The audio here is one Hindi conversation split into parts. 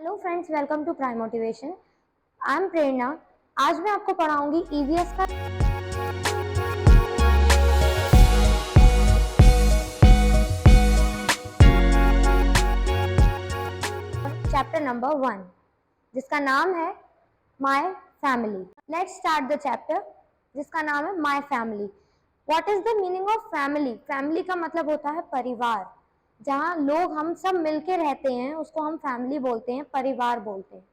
Hello friends, welcome to prime motivation. I am Prerna. आज मैं आपको पढ़ाऊंगी ईवीएस का चैप्टर नंबर 1, जिसका नाम है my family. Let's start the chapter जिसका नाम है my family. What is the meaning of family? Family का मतलब होता है परिवार। जहाँ लोग हम सब मिलके रहते हैं उसको हम फैमिली बोलते हैं, परिवार बोलते हैं।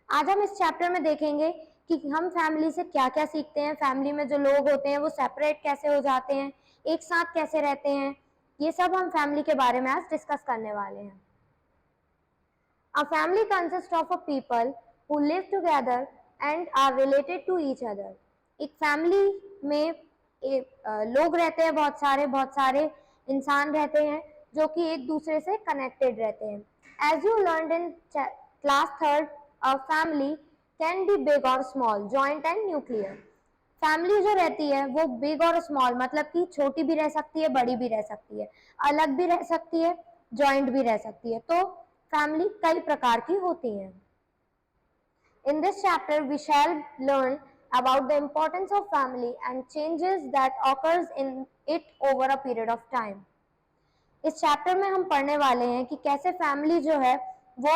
आज हम इस चैप्टर में देखेंगे कि हम फैमिली से क्या क्या सीखते हैं, फैमिली में जो लोग होते हैं वो सेपरेट कैसे हो जाते हैं, एक साथ कैसे रहते हैं। ये सब हम फैमिली के बारे में आज डिस्कस करने वाले हैं। A family consists of a people who live together and are related to each other. एक फैमिली में लोग रहते हैं, बहुत सारे इंसान रहते हैं जो कि एक दूसरे से कनेक्टेड रहते हैं। As you learned in class 3rd, a family can be big or small, joint and nuclear. Family जो रहती है वो बिग और स्मॉल मतलब कि छोटी भी रह सकती है, बड़ी भी रह सकती है, अलग भी रह सकती है, जॉइंट भी रह सकती है। तो फैमिली कई प्रकार की होती है। In this chapter, we shall learn about the importance of family and changes that occurs in it over a period of time. इस चैप्टर में हम पढ़ने वाले हैं कि कैसे फैमिली जो है वो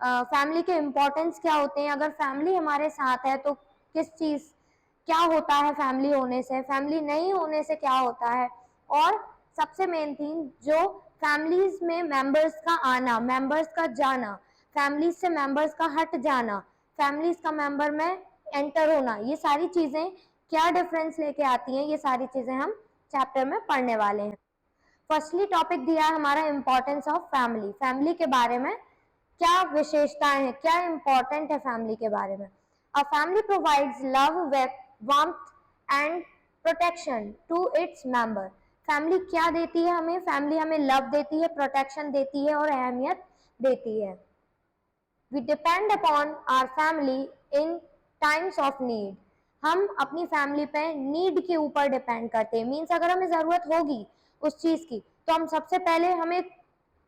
फैमिली के इम्पोर्टेंस क्या होते हैं, अगर फैमिली हमारे साथ है तो किस चीज क्या होता है, फैमिली होने से, फैमिली नहीं होने से क्या होता है, और सबसे मेन थिंग जो फैमिलीज में मेंबर्स का आना, मेंबर्स का जाना, फैमिलीज से मेंबर्स का हट जाना, फैमिलीज का मेंबर में एंटर होना, ये सारी चीजें क्या डिफरेंस लेके आती हैं, ये सारी चीजें हम चैप्टर में पढ़ने वाले हैं। फर्स्टली टॉपिक दिया है हमारा इम्पोर्टेंस ऑफ फैमिली। फैमिली के बारे में क्या विशेषताएं हैं, क्या इंपॉर्टेंट है फैमिली के बारे में। A family provides love, warmth and protection to its member. Family क्या देती है हमें? फैमिली हमें लव देती है, प्रोटेक्शन देती है और अहमियत देती है। We depend upon our family in times of need. हम अपनी फैमिली पे नीड के ऊपर डिपेंड करते हैं। मीन्स अगर हमें जरूरत होगी उस चीज की तो हम सबसे पहले, हमें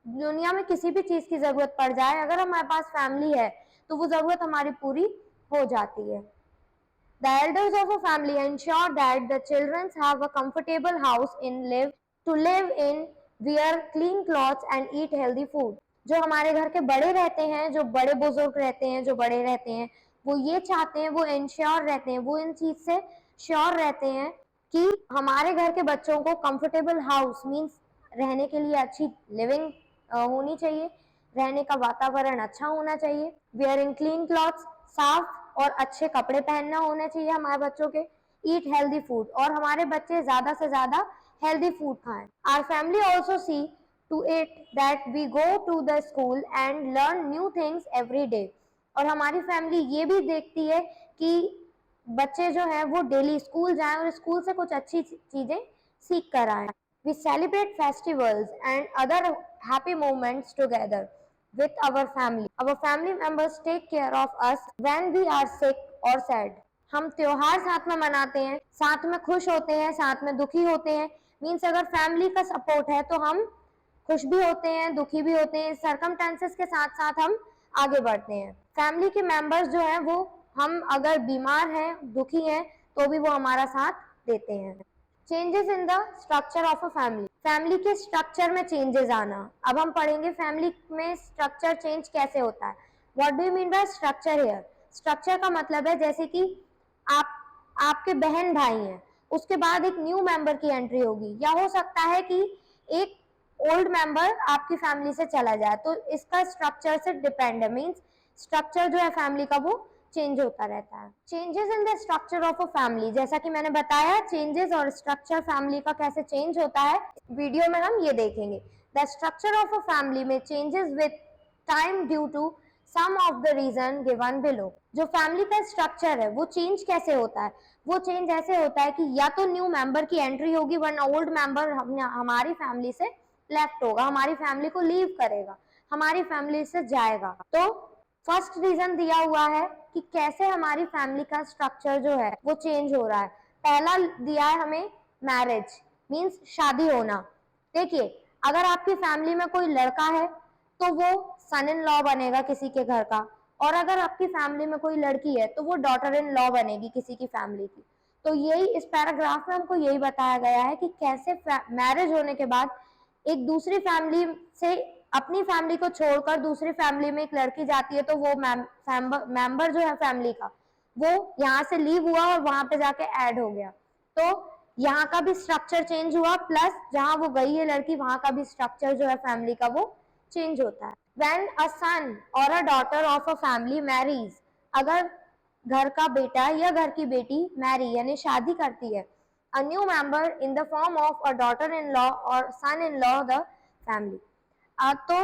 दुनिया में किसी भी चीज की जरूरत पड़ जाए, अगर हमारे पास फैमिली है तो वो जरूरत हमारी पूरी हो जाती है। The elders of a family ensure that the children have a comfortable house to live in, wear clean clothes and eat healthy food. जो हमारे घर के बड़े रहते हैं, जो बड़े बुजुर्ग रहते हैं, जो बड़े रहते हैं, वो ये चाहते हैं, वो इंश्योर रहते हैं, वो इन चीज से श्योर रहते हैं कि हमारे घर के बच्चों को कंफर्टेबल हाउस मीन्स रहने के लिए अच्छी लिविंग होनी चाहिए, रहने का वातावरण अच्छा होना चाहिए, वेयरिंग क्लीन क्लॉथ्स, साफ और अच्छे कपड़े पहनना होने चाहिए हमारे बच्चों के, ईट हेल्दी फूड और हमारे बच्चे ज्यादा से ज्यादा हेल्दी फूड खाएं। Our family also see to it that we go to the school and learn new things every day. और हमारी फैमिली ये भी देखती है कि बच्चे जो हैं वो डेली स्कूल जाएं और स्कूल से कुछ अच्छी चीजें सीख कर आए। We celebrate festivals and other happy moments together with our family. Our family members take care of us when we are sick or sad. हम त्योहार साथ में मनाते हैं, साथ में खुश होते हैं, साथ में दुखी होते हैं। मीन्स अगर फैमिली का सपोर्ट है तो हम खुश भी होते हैं, दुखी भी होते हैं, सर्कमस्टेंसेस के साथ साथ हम आगे बढ़ते हैं। फैमिली के मेंबर्स जो हैं वो, हम अगर बीमार हैं, दुखी हैं, तो भी वो हमारा साथ देते हैं। Changes in the structure of a family. Family के स्ट्रक्चर में चेंजेस आना। अब हम पढ़ेंगे फैमिली में स्ट्रक्चर चेंज कैसे होता है। What do you mean by structure here? Structure का मतलब है जैसे कि आपके बहन भाई हैं, उसके बाद एक न्यू मेंबर की एंट्री होगी, या हो सकता है कि एक ओल्ड मेंबर आपकी फैमिली से चला जाए, तो इसका स्ट्रक्चर से डिपेंड है। मीन्स स्ट्रक्चर जो है फैमिली का वो चेंज होता रहता है। Changes in the structure of a family, जैसा कि मैंने बताया चेंजेस और स्ट्रक्चर फैमिली का कैसे चेंज होता है, वीडियो में हम ये देखेंगे। The structure of a family में changes with time due to some of the reason given below. जो फैमिली का स्ट्रक्चर है वो चेंज कैसे होता है? वो चेंज ऐसे होता है कि या तो न्यू मेंबर की एंट्री होगी, वरना ओल्ड मेंबर हमारी फैमिली से लेफ्ट होगा, हमारी फैमिली को लीव करेगा, हमारी फैमिली से जाएगा। तो फर्स्ट रीजन दिया हुआ है कि कैसे हमारी फैमिली का स्ट्रक्चर जो है वो चेंज हो रहा है। पहला दिया है हमें मैरिज, मींस शादी होना। देखिए, अगर आपकी फैमिली में कोई लड़का है तो वो सन इन लॉ बनेगा किसी के घर का, और अगर आपकी फैमिली में कोई लड़की है तो वो डॉटर इन लॉ बनेगी किसी की फैमिली की। तो यही इस पैराग्राफ में हमको यही बताया गया है कि कैसे मैरिज होने के बाद एक दूसरी फैमिली से अपनी फैमिली को छोड़कर दूसरी फैमिली में एक लड़की जाती है तो वो मेंबर जो है फैमिली का वो यहाँ से लीव हुआ और वहां पे जाके ऐड हो गया, तो यहाँ का भी स्ट्रक्चर चेंज हुआ, प्लस जहां वो गई है लड़की वहां का भी स्ट्रक्चर जो है फैमिली का वो चेंज होता है। When a son or a daughter of a family marries, अगर घर का बेटा या घर की बेटी मैरी यानी शादी करती है, a new member in the form of a daughter-in-law or son-in-law the family, तो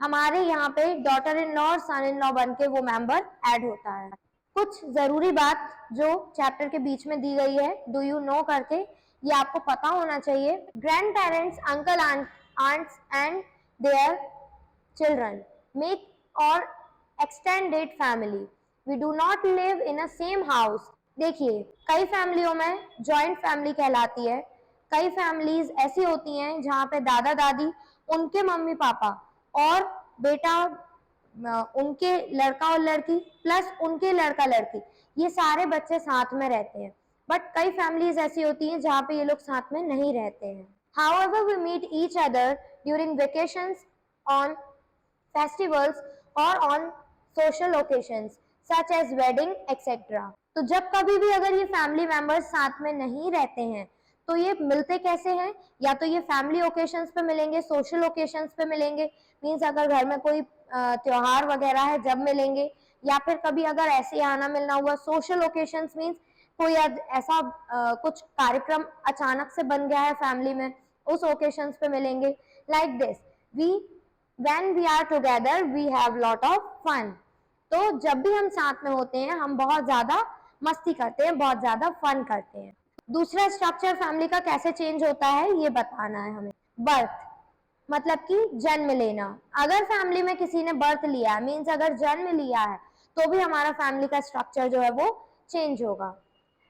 हमारे यहाँ पे डॉटर इन लॉ और सन इन लॉ बन के वो मेंबर ऐड होता है। कुछ जरूरी बात जो चैप्टर के बीच में दी गई है, डू यू नो करके, ये आपको पता होना चाहिए। Grandparents, uncle aunts and their children make or extended family, we do not live in a same house। देखिए कई फैमिलियों में जॉइंट फैमिली कहलाती है, कई फैमिलीज ऐसी होती हैं जहाँ पे दादा दादी, उनके मम्मी पापा और बेटा, उनके लड़का और लड़की प्लस उनके लड़का लड़की, ये सारे बच्चे साथ में रहते हैं। बट कई फैमिलीज ऐसी होती हैं जहाँ पे ये लोग साथ में नहीं रहते हैं। However, we meet each other during vacations, on festivals or on social occasions such as wedding etc। तो जब कभी भी अगर ये फैमिली मेंबर्स साथ में नहीं रहते हैं तो ये मिलते कैसे हैं, या तो ये फैमिली ओकेशंस पे मिलेंगे, सोशल ओकेशंस पे मिलेंगे, मीन्स अगर घर में कोई त्योहार वगैरह है जब मिलेंगे, या फिर कभी अगर ऐसे आना मिलना हुआ, सोशल ओकेशंस मीन्स कोई ऐसा कुछ कार्यक्रम अचानक से बन गया है फैमिली में, उस ओकेशंस पे मिलेंगे। Like this we when we are together we have lot of fun। तो जब भी हम साथ में होते हैं हम बहुत ज्यादा मस्ती करते हैं, बहुत ज्यादा फन करते हैं। दूसरा स्ट्रक्चर फैमिली का कैसे चेंज होता है ये बताना है हमें। बर्थ मतलब कि जन्म लेना, अगर फैमिली में किसी ने बर्थ लिया है मीन्स अगर जन्म लिया है तो भी हमारा फैमिली का स्ट्रक्चर जो है वो चेंज होगा।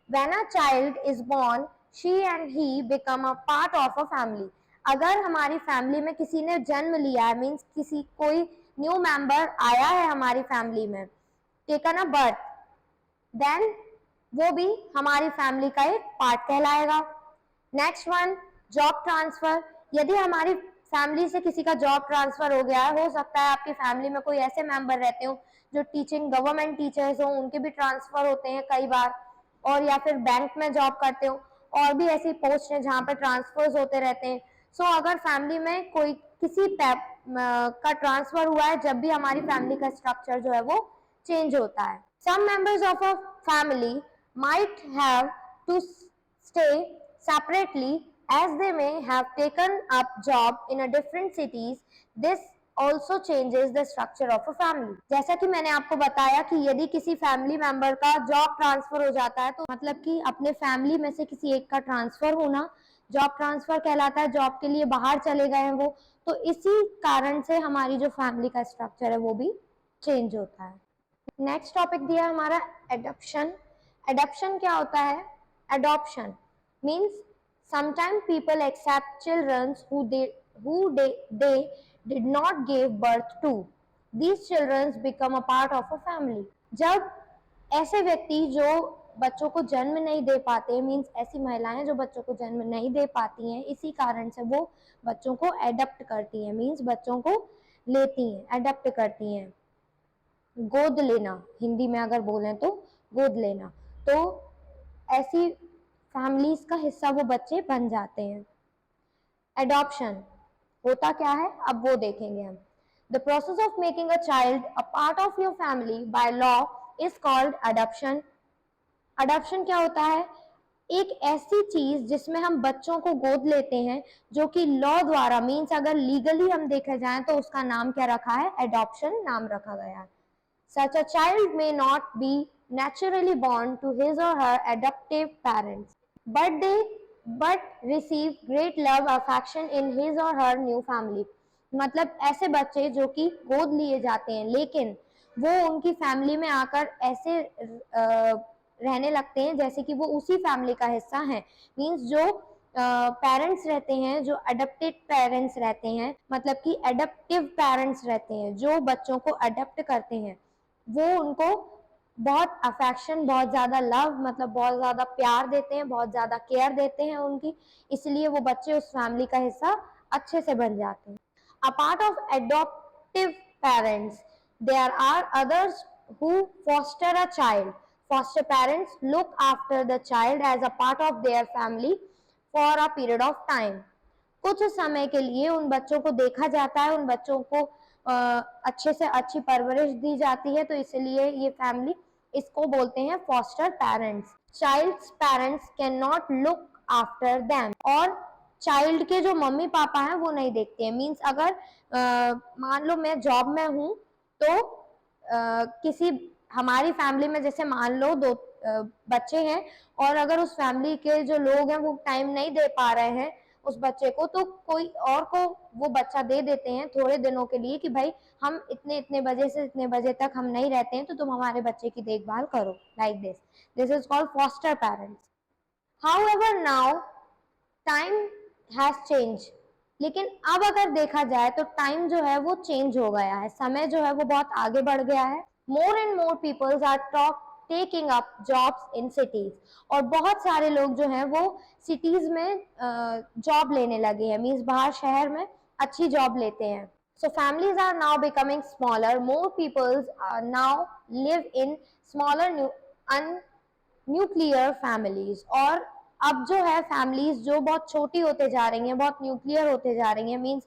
When a child is born, she and he become a part of a family। अगर हमारी फैमिली में किसी ने जन्म लिया है मीन्स किसी कोई न्यू मेंबर आया है हमारी फैमिली में, टेकन अ बर्थ, देन वो भी हमारी फैमिली का एक पार्ट कहलाएगा। नेक्स्ट वन, जॉब ट्रांसफर, यदि हमारी फैमिली से किसी का जॉब ट्रांसफर हो गया है, हो सकता है आपकी फैमिली में कोई ऐसे मेंबर रहते हो जो टीचिंग गवर्नमेंट टीचर्स हो, उनके भी ट्रांसफर होते हैं कई बार, और या फिर बैंक में जॉब करते हो, और भी ऐसी पोस्ट है जहाँ पे ट्रांसफर्स होते रहते हैं। सो अगर फैमिली में कोई किसी का ट्रांसफर हुआ है, जब भी हमारी फैमिली का स्ट्रक्चर जो है वो चेंज होता है। Some members of a family might have to stay separately as they may have taken up job in a different cities। This also changes the structure of a family। जैसा कि मैंने आपको बताया कि यदि किसी फैमिली मेंबर का जॉब ट्रांसफर हो जाता है तो मतलब कि अपने फैमिली में से किसी एक का ट्रांसफर होना जॉब ट्रांसफर कहलाता है, जॉब के लिए बाहर चले गए हैं वो, तो इसी कारण से हमारी जो फैमिली का स्ट्रक्चर है वो भी चेंज होता है। नेक्स्ट टॉपिक दिया हमारा एडॉप्शन। एडॉप्शन क्या होता है? Adoption means sometimes people accept children who they did not give birth to। These children become a part of a family। जब ऐसे व्यक्ति जो बच्चों को जन्म नहीं दे पाते, मीन्स ऐसी महिलाएं जो बच्चों को जन्म नहीं दे पाती हैं, इसी कारण से वो बच्चों को एडप्ट करती हैं, मीन्स बच्चों को लेती हैं, एडप्ट करती हैं। गोद लेना हिंदी में अगर बोलें तो गोद लेना, तो ऐसी फैमिलीज का हिस्सा वो बच्चे बन जाते हैं। एडॉप्शन होता क्या है अब वो देखेंगे हम। The process of making a child a part of your family by law is called adoption. Adoption क्या होता है? एक ऐसी चीज जिसमें हम बच्चों को गोद लेते हैं जो कि लॉ द्वारा, मीन्स अगर लीगली हम देखे जाएं तो उसका नाम क्या रखा है? एडॉप्शन नाम रखा गया है। Such a child may not be naturally born to his or her adoptive parents, but receive great love affection in his or her new family। मतलब ऐसे बच्चे जो कि गोद लिए जाते हैं लेकिन वो उनकी फैमिली में आकर ऐसे रहने लगते हैं जैसे कि वो उसी फैमिली का हिस्सा हैं, मीन्स जो पेरेंट्स रहते हैं जो अडप्टेड पेरेंट्स रहते हैं, मतलब कि एडप्टिव पेरेंट्स रहते हैं जो बच्चों को अडप्ट करते हैं, वो उनको बहुत अफेक्शन, बहुत ज़्यादा लव, मतलब बहुत ज़्यादा प्यार देते हैं, बहुत ज़्यादा केयर देते हैं उनकी, इसलिए वो बच्चे उस फैमिली का हिस्सा अच्छे से बन जाते हैं। A part of adoptive parents, there are others who foster a child. Foster parents look after the child as a part of their family for a period of time. कुछ समय के लिए उन बच्चों को देखा जाता है, उन बच्चों को अच्छे से अच्छी परवरिश दी जाती है, तो इसलिए ये फैमिली, इसको बोलते हैं foster parents. Childs parents cannot look after them, और चाइल्ड के जो मम्मी पापा हैं वो नहीं देखते हैं। मीन्स अगर मान लो मैं जॉब में हूँ, तो किसी हमारी फैमिली में जैसे मान लो दो बच्चे हैं, और अगर उस फैमिली के जो लोग हैं वो टाइम नहीं दे पा रहे हैं उस बच्चे को, तो कोई और को वो बच्चा दे देते हैं थोड़े दिनों के लिए कि भाई हम इतने इतने बजे से इतने बजे तक हम नहीं रहते हैं, तो तुम हमारे बच्चे की देखभाल करो। Like this is called foster parents. However now time has change, लेकिन अब अगर देखा जाए तो टाइम जो है वो चेंज हो गया है, समय जो है वो बहुत आगे बढ़ गया है। More and more peoples are taking up jobs in cities, और बहुत सारे लोग जो हैं वो सिटीज में जॉब लेने लगे हैं, मीन्स बाहर शहर में अच्छी जॉब लेते हैं। So families are now becoming smaller. More peoples now live in smaller nuclear families. और अब जो है फैमिलीज जो बहुत छोटी होते जा रही हैं, बहुत न्यूक्लियर होते जा रही हैं, मीन्स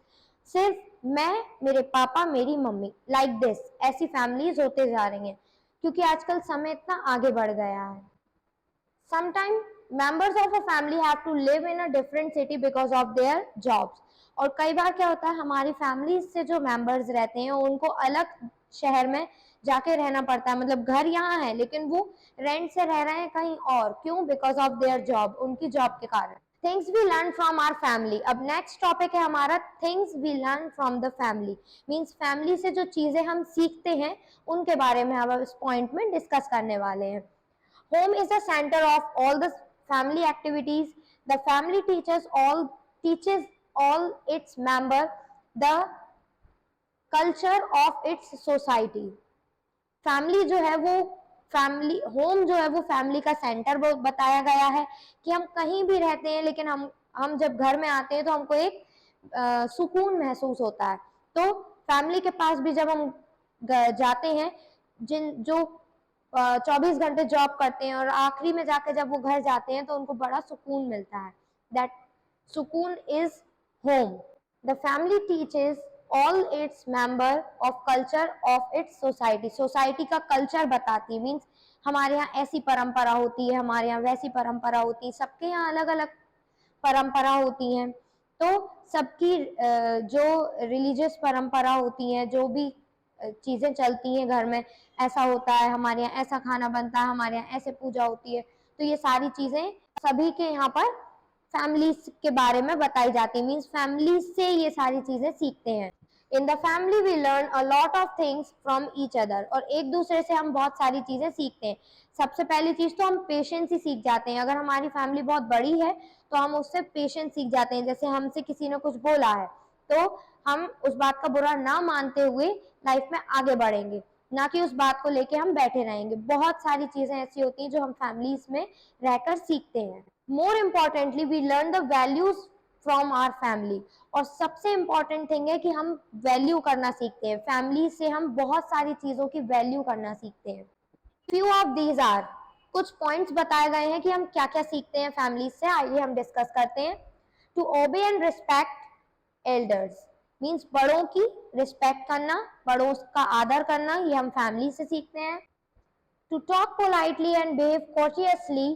सिर्फ मैं, मेरे पापा, मेरी मम्मी, लाइक दिस, ऐसी फैमिलीज होते जा रही हैं, क्योंकि आजकल समय इतना आगे बढ़ गया है। Sometimes members of a family have to live in a different city because of their jobs. और कई बार क्या होता है, हमारी फैमिली से जो मेंबर्स रहते हैं उनको अलग शहर में जाके रहना पड़ता है, मतलब घर यहाँ है लेकिन वो रेंट से रह रहे हैं कहीं और, क्यों? बिकॉज ऑफ देयर जॉब, उनकी जॉब के कारण। Things we learn from our family. अब नेक्स्ट टॉपिक है हमारा things we learn from the family, means family से जो चीजें हम सीखते हैं उनके बारे में हम इस पॉइंट में डिस्कस करने वाले हैं। Home is the center of all the family activities. The family teaches all its member the culture of its society. Family जो है वो फैमिली, होम जो है वो फैमिली का सेंटर बताया गया है कि हम कहीं भी रहते हैं लेकिन हम जब घर में आते हैं तो हमको एक सुकून महसूस होता है। तो फैमिली के पास भी जब हम जाते हैं, जिन जो 24 घंटे जॉब करते हैं और आखिरी में जाके जब वो घर जाते हैं तो उनको बड़ा सुकून मिलता है। दैट सुकून is home. The family teaches all its member of culture of its society. Society का कल्चर बताती है, मीन्स हमारे यहाँ ऐसी परंपरा होती है, हमारे यहाँ वैसी परंपरा होती है, सबके यहाँ अलग अलग परंपरा होती हैं। तो सबकी जो रिलीजियस परंपरा होती है, जो भी चीजें चलती हैं घर में, ऐसा होता है, हमारे यहाँ ऐसा खाना बनता है, हमारे यहाँ ऐसे पूजा होती है, तो ये सारी चीजें सभी के यहाँ पर फैमिली के बारे में बताई जाती है, मीन्स फैमिली से ये सारी चीजें सीखते हैं। In the family we learn a lot of things from each other, और एक दूसरे से हम बहुत सारी चीजें सीखते हैं। सबसे पहली चीज तो हम पेशेंस ही सीख जाते हैं। अगर हमारी फैमिली बहुत बड़ी है तो हम उससे पेशेंस सीख जाते हैं। जैसे हमसे किसी ने कुछ बोला है तो हम उस बात का बुरा ना मानते हुए लाइफ में आगे बढ़ेंगे, ना कि उस बात को लेके हम बैठे रहेंगे। बहुत सारी चीजें ऐसी होती हैं जो हम फैमिलीज में रहकर सीखते हैं। More importantly we learn the values from our family, और सबसे इम्पोर्टेंट थिंग है कि हम वैल्यू करना सीखते हैं। फैमिली से हम बहुत सारी चीजों की वैल्यू करना सीखते हैं। फ्यू ऑफ दीज आर, कुछ पॉइंट्स बताए गए हैं कि हम क्या क्या सीखते हैं फैमिली से, आइए हम डिस्कस करते हैं। To obey and respect elders, means बड़ों की रिस्पेक्ट करना, बड़ों का आदर करना, ये हम फैमिली से सीखते हैं। To talk politely and behave courteously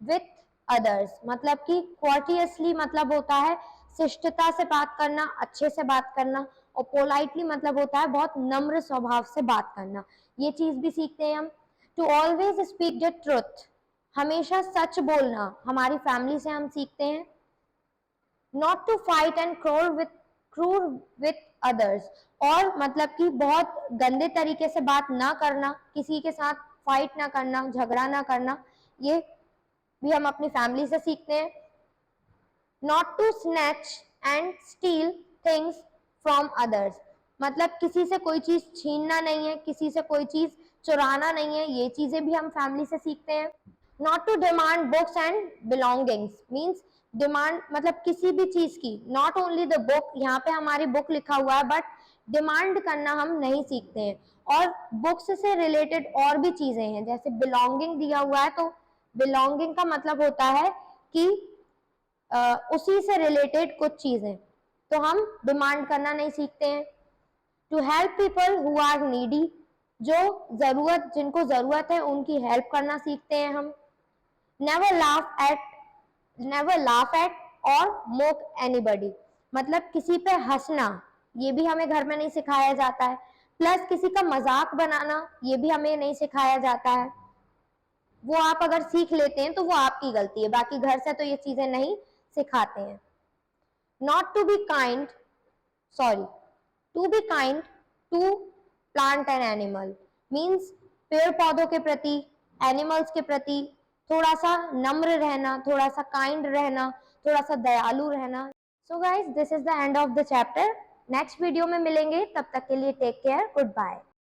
with others, मतलब कि कोर्टियसली मतलब होता है शिष्टता से बात करना, अच्छे से बात करना, और पोलाइटली मतलब होता है बहुत नम्र स्वभाव से बात करना, ये चीज भी सीखते हैं हम। To always speak the truth, हमेशा सच बोलना, हमारी फैमिली से हम सीखते हैं। Not to fight and cruel with others, और मतलब कि बहुत गंदे तरीके से बात ना करना, किसी के साथ फाइट ना करना, झगड़ा ना करना, ये भी हम अपनी फैमिली से सीखते हैं। Not to snatch and steal things from others, मतलब किसी से कोई चीज छीनना नहीं है, किसी से कोई चीज चुराना नहीं है, ये चीजें भी हम फैमिली से सीखते हैं। Not to demand books and belongings, means demand मतलब किसी भी चीज की, नॉट ओनली द बुक, यहाँ पे हमारी बुक लिखा हुआ है बट डिमांड करना हम नहीं सीखते हैं। और बुक्स से रिलेटेड और भी चीजें हैं, जैसे बिलोंगिंग दिया हुआ है, तो बिलोंगिंग का मतलब होता है कि उसी से रिलेटेड कुछ चीजें, तो हम डिमांड करना नहीं सीखते हैं। To help people who are needy, जो जिनको जरूरत है उनकी हेल्प करना सीखते हैं हम। Never laugh at never laugh at और मोक एनीबडी, मतलब किसी पे हंसना, ये भी हमें घर में नहीं सिखाया जाता है। प्लस किसी का मजाक बनाना, ये भी हमें नहीं सिखाया जाता है। वो आप अगर सीख लेते हैं तो वो आपकी गलती है, बाकी घर से तो ये चीजें नहीं सिखाते हैं। Not to be kind, sorry, to be kind to plant and animal, means पेड़ पौधों के प्रति, एनिमल्स के प्रति थोड़ा सा नम्र रहना, थोड़ा सा काइंड रहना, थोड़ा सा दयालु रहना। So guys, this is the end of the chapter. Next video में मिलेंगे, तब तक के लिए टेक केयर, गुड बाय।